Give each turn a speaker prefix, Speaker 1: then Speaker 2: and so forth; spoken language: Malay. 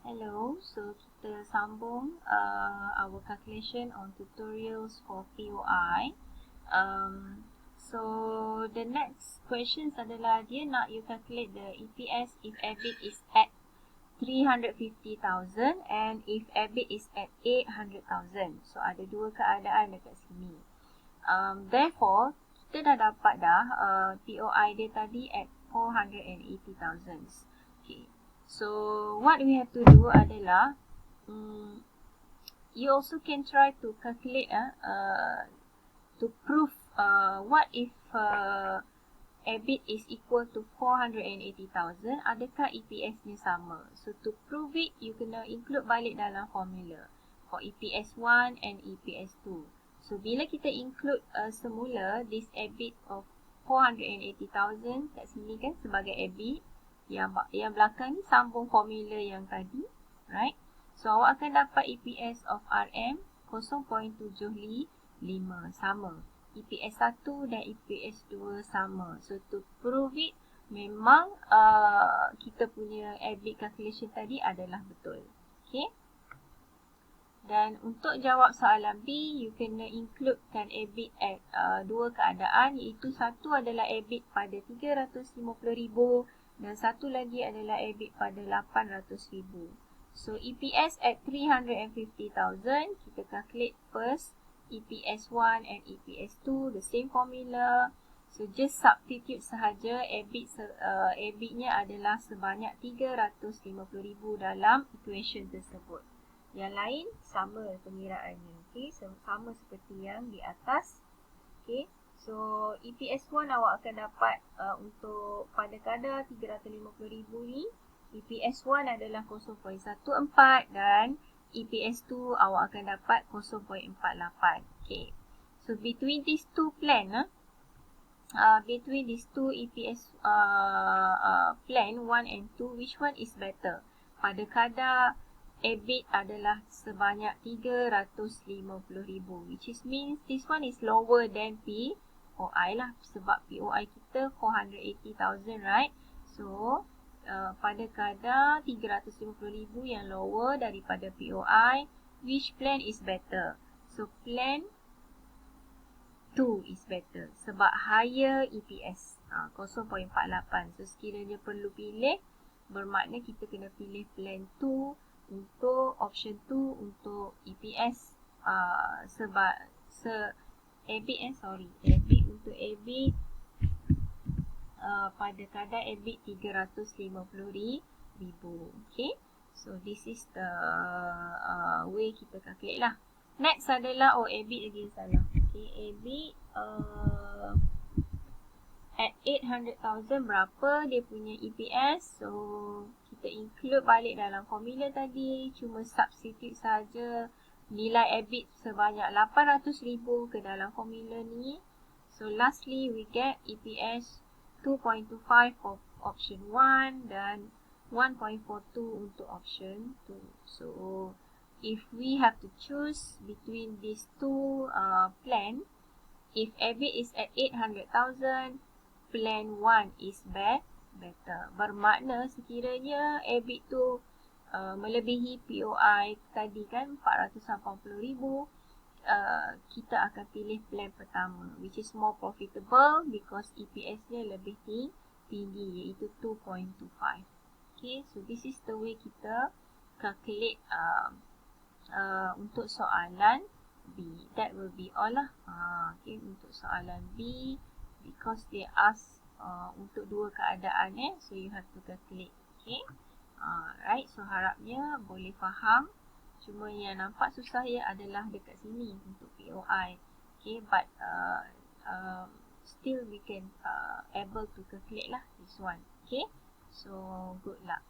Speaker 1: Hello, so kita sambung our calculation on tutorials for POI. So the next questions adalah dia nak you calculate the EPS if EBIT is at 350,000 and if EBIT is at 800,000. So ada dua keadaan dekat sini. Therefore, kita dah dapat POI dia tadi at 480,000. Okay. So what we have to do adalah you also can try to calculate to prove what if EBIT is equal to 480,000, adakah EPS nya sama. So to prove it, you kena include balik dalam formula for EPS 1 and EPS 2. So bila kita include semula this EBIT of 480,000 kat sini kan sebagai EBIT, yang belakang ni sambung formula yang tadi, right? So awak akan dapat EPS of RM 0.755 sama. EPS 1 dan EPS 2 sama. So to prove it, memang kita punya EBIT calculation tadi adalah betul. Okay? Dan untuk jawab soalan B, you kena includekan EBIT at dua keadaan, iaitu satu adalah EBIT pada 350,000 dan satu lagi adalah EBIT pada 800,000. So EPS at 350,000, kita calculate first EPS 1 and EPS 2, the same formula. So just substitute sahaja EBIT-nya adalah sebanyak 350,000 dalam equation tersebut. Yang lain sama pengiraannya. Okay, so, sama seperti yang di atas. Okay, so EPS 1 awak akan dapat untuk pada kadar 350,000 ni, EPS 1 adalah 0.14 dan EPS 2 awak akan dapat 0.48. Okay, so between these two plan, between these two EPS plan 1 and 2, which one is better? Pada kadar EBIT adalah sebanyak 350,000, which is means this one is lower than POI lah, sebab POI kita 480,000, right? So pada kadar 350,000 yang lower daripada POI, which plan is better? So plan 2 is better sebab higher EPS 0.48. So sekiranya perlu pilih, bermakna kita kena pilih plan 2 untuk option 2 untuk EPS sebab EBIT untuk EBIT pada kadar EBIT 350,000. Okay, so this is the way kita calculate lah. Next adalah EBIT lagi salah. Okay, EBIT at 800,000 berapa dia punya EPS? So kita include balik dalam formula tadi, cuma substitute saja nilai EBIT sebanyak 800,000 ke dalam formula ni. So lastly we get EPS 2.25 for option 1 dan 1.42 untuk option 2. So if we have to choose between these two plan, if EBIT is at 800,000, plan 1 is better. Bermakna sekiranya EBIT tu melebihi POI tadi kan 480,000, kita akan pilih plan pertama, which is more profitable because EPS nya lebih tinggi, iaitu 2.25. Okay, so this is the way kita calculate untuk soalan B. That will be all lah. Okay, untuk soalan B, because they ask untuk dua keadaan, so you have to calculate. Okay, right, so harapnya boleh faham. Cuma yang nampak susah adalah dekat sini untuk POI. Okay, but still we can able to calculate lah this one. Okay, so good luck.